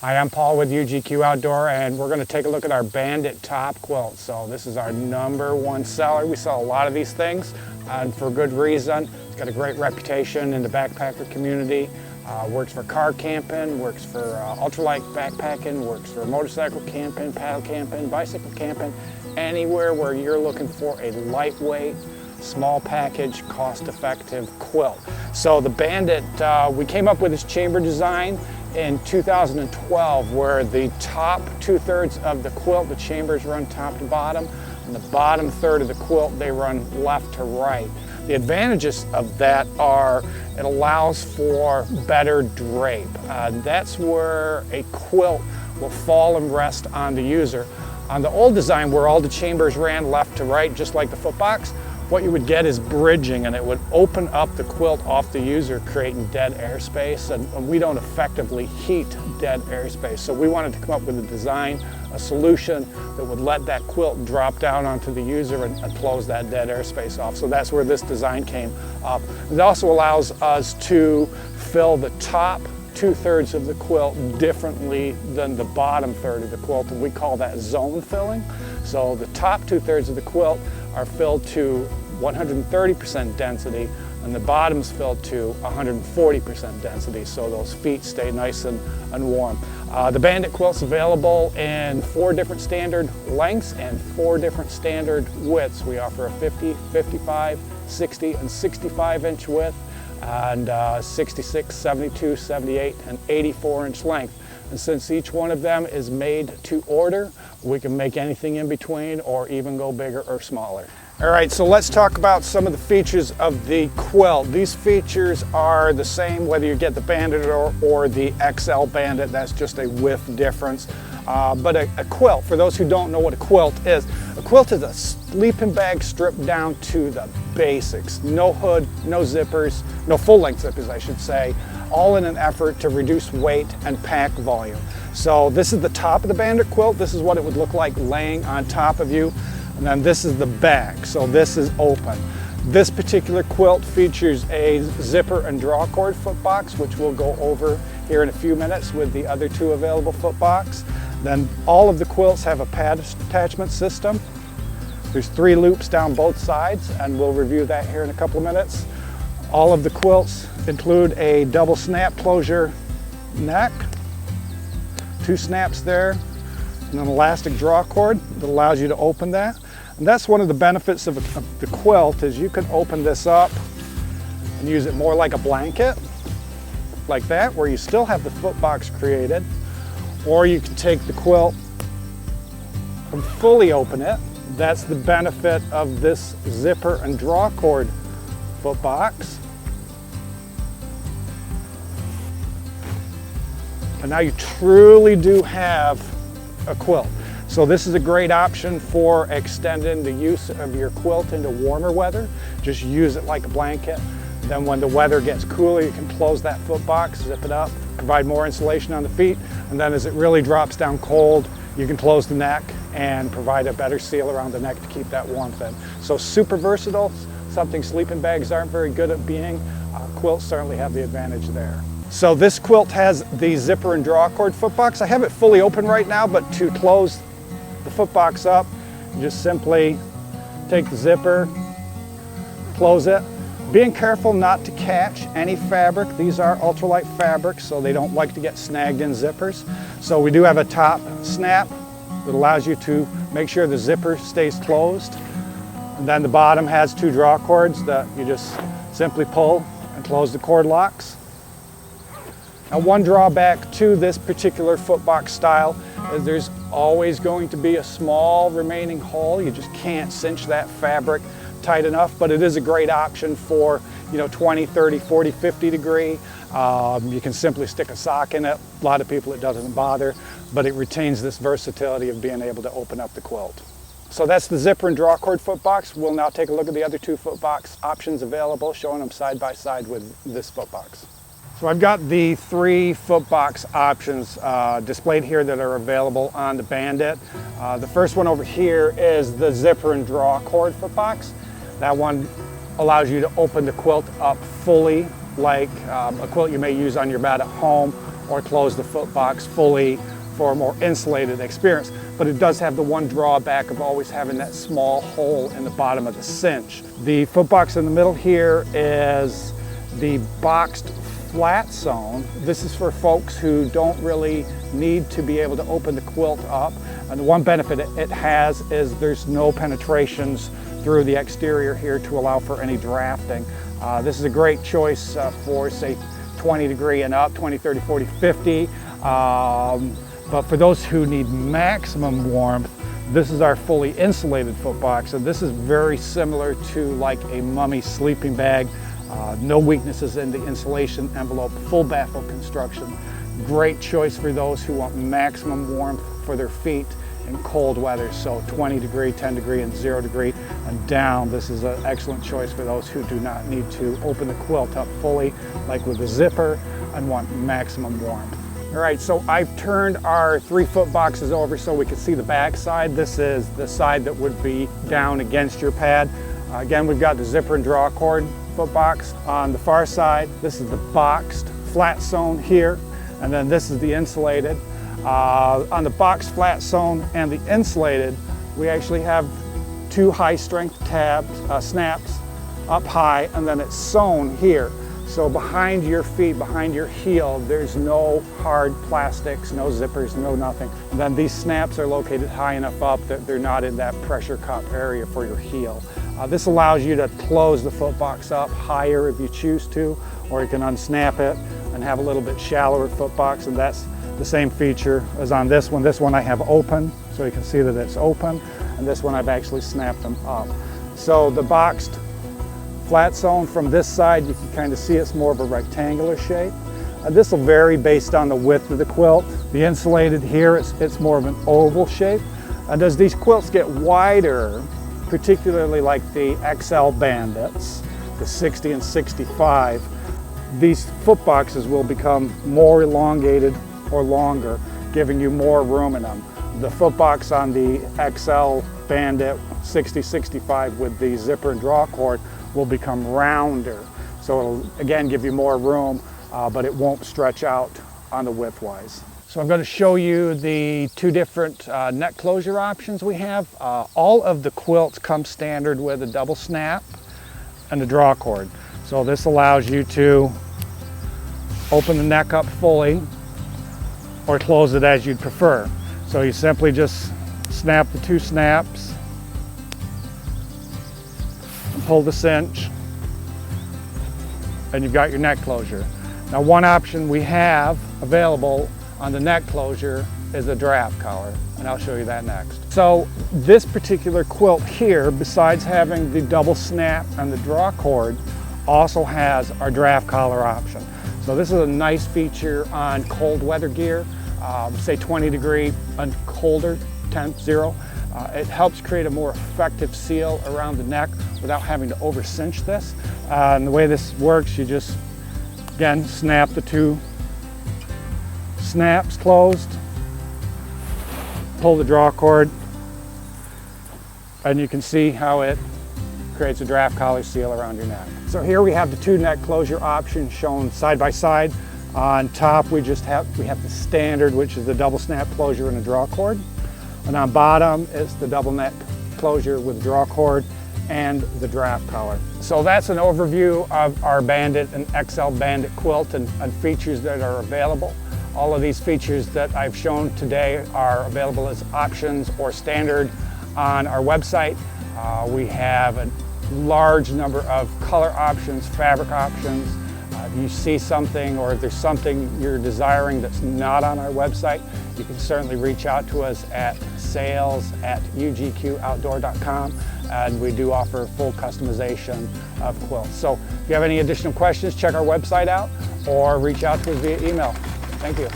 Hi, I'm Paul with UGQ Outdoor, and we're going to take a look at our Bandit top quilt. So this is our #1 seller. We sell a lot of these things, and for good reason. It's got a great reputation in the backpacker community. Works for car camping, works for ultralight backpacking, works for motorcycle camping, paddle camping, bicycle camping, anywhere where you're looking for a lightweight, small package, cost-effective quilt. So the Bandit, we came up with this chamber design in 2012, where the top 2/3 of the quilt, the chambers run top to bottom, and the bottom third of the quilt, they run left to right. The advantages of that are it allows for better drape. That's where a quilt will fall and rest on the user. On the old design, where all the chambers ran left to right, just like the footbox, what you would get is bridging, and it would open up the quilt off the user, creating dead airspace, and we don't effectively heat dead airspace. So we wanted to come up with a design, a solution that would let that quilt drop down onto the user and close that dead airspace off. So that's where this design came up. It also allows us to fill the top 2/3 of the quilt differently than the bottom third of the quilt, and we call that zone filling. So the top 2/3 of the quilt are filled to 130% density, and the bottom's filled to 140% density, so those feet stay nice and warm. The Bandit Quilt's available in 4 different standard lengths and 4 different standard widths. We offer a 50, 55, 60, and 65-inch width, and 66, 72, 78, and 84-inch length. And since each one of them is made to order, we can make anything in between or even go bigger or smaller. All right, so let's talk about some of the features of the quilt. These features are the same whether you get the Bandit or the XL Bandit. That's just a width difference. But a quilt, for those who don't know what a quilt is a sleeping bag stripped down to the basics. No hood, no zippers, no full-length zippers, I should say, all in an effort to reduce weight and pack volume. So this is the top of the Bandit quilt. This is what it would look like laying on top of you. And then this is the back, so this is open. This particular quilt features a zipper and draw cord footbox, which we'll go over here in a few minutes with the other 2 available footbox. Then all of the quilts have a pad attachment system. There's 3 loops down both sides, and we'll review that here in a couple of minutes. All of the quilts include a double snap closure neck, 2 snaps there, and an elastic draw cord that allows you to open that. And that's one of the benefits of the quilt, is you can open this up and use it more like a blanket, like that, where you still have the footbox created, or you can take the quilt and fully open it. That's the benefit of this zipper and draw cord footbox. And now you truly do have a quilt. So this is a great option for extending the use of your quilt into warmer weather. Just use it like a blanket. Then when the weather gets cooler, you can close that footbox, zip it up, provide more insulation on the feet, and then as it really drops down cold, you can close the neck and provide a better seal around the neck to keep that warmth in. So super versatile, something sleeping bags aren't very good at being. Quilts certainly have the advantage there. So this quilt has the zipper and draw cord footbox. I have it fully open right now, but to close the footbox up, you just simply take the zipper, close it. Being careful not to catch any fabric. These are ultralight fabrics, so they don't like to get snagged in zippers. So we do have a top snap that allows you to make sure the zipper stays closed. And then the bottom has 2 draw cords that you just simply pull and close the cord locks. Now, one drawback to this particular footbox style is there's always going to be a small remaining hole. You just can't cinch that fabric tight enough, but it is a great option for 20, 30, 40, 50 degree. You can simply stick a sock in it. A lot of people it doesn't bother, but it retains this versatility of being able to open up the quilt. So that's the zipper and draw cord footbox. We'll now take a look at the other 2 footbox options available, showing them side by side with this footbox. So I've got the 3 footbox options displayed here that are available on the Bandit. The first one over here is the zipper and draw cord footbox. That one allows you to open the quilt up fully, like a quilt you may use on your bed at home, or close the foot box fully for a more insulated experience. But it does have the one drawback of always having that small hole in the bottom of the cinch. The foot box in the middle here is the boxed flat sewn. This is for folks who don't really need to be able to open the quilt up. And the one benefit it has is there's no penetrations through the exterior here to allow for any drafting. This is a great choice for, say, 20 degree and up, 20, 30, 40, 50. But for those who need maximum warmth, this is our fully insulated foot box. And this is very similar to like a mummy sleeping bag. No weaknesses in the insulation envelope, full baffle construction. Great choice for those who want maximum warmth for their feet in cold weather. So 20 degree, 10 degree, and 0 degree and down. This is an excellent choice for those who do not need to open the quilt up fully, like with a zipper, and want maximum warmth. All right, so I've turned our 3 foot boxes over so we can see the back side. This is the side that would be down against your pad. Again, we've got the zipper and draw cord foot box on the far side. This is the boxed flat sewn here, and then this is the insulated. On the boxed flat sewn and the insulated, we actually have 2 high strength tabs, snaps up high, and then it's sewn here. So behind your feet, behind your heel, there's no hard plastics, no zippers, no nothing. And then these snaps are located high enough up that they're not in that pressure cup area for your heel. This allows you to close the foot box up higher if you choose to, or you can unsnap it and have a little bit shallower foot box, and that's the same feature as on this one. This one I have open, so you can see that it's open, and this one I've actually snapped them up. So the boxed flat sewn from this side, you can kind of see it's more of a rectangular shape. This will vary based on the width of the quilt. The insulated here, it's more of an oval shape. And as these quilts get wider, particularly like the XL Bandits, the 60 and 65, these foot boxes will become more elongated or longer, giving you more room in them. The foot box on the XL Bandit 60-65 with the zipper and draw cord will become rounder. So it'll again give you more room, but it won't stretch out on the width-wise. So I'm going to show you the 2 different neck closure options we have. All of the quilts come standard with a double snap and a draw cord. So this allows you to open the neck up fully or close it as you'd prefer. So you simply just snap the 2 snaps and pull the cinch, and you've got your neck closure. Now, one option we have available on the neck closure is a draft collar, and I'll show you that next. So this particular quilt here, besides having the double snap and the draw cord, also has our draft collar option. So this is a nice feature on cold weather gear, say 20 degree and colder, 10, 0. It helps create a more effective seal around the neck without having to over cinch this. And the way this works, you just, again, snap the 2 snaps closed, pull the draw cord, and you can see how it creates a draft collar seal around your neck. So here we have the 2 neck closure options shown side by side. On top we have the standard, which is the double snap closure and a draw cord. And on bottom it's the double neck closure with draw cord and the draft collar. So that's an overview of our Bandit and XL Bandit quilt and features that are available. All of these features that I've shown today are available as options or standard on our website. We have a large number of color options, fabric options. If you see something or if there's something you're desiring that's not on our website, you can certainly reach out to us at sales@ugqoutdoor.com, and we do offer full customization of quilts. So if you have any additional questions, check our website out or reach out to us via email. Thank you.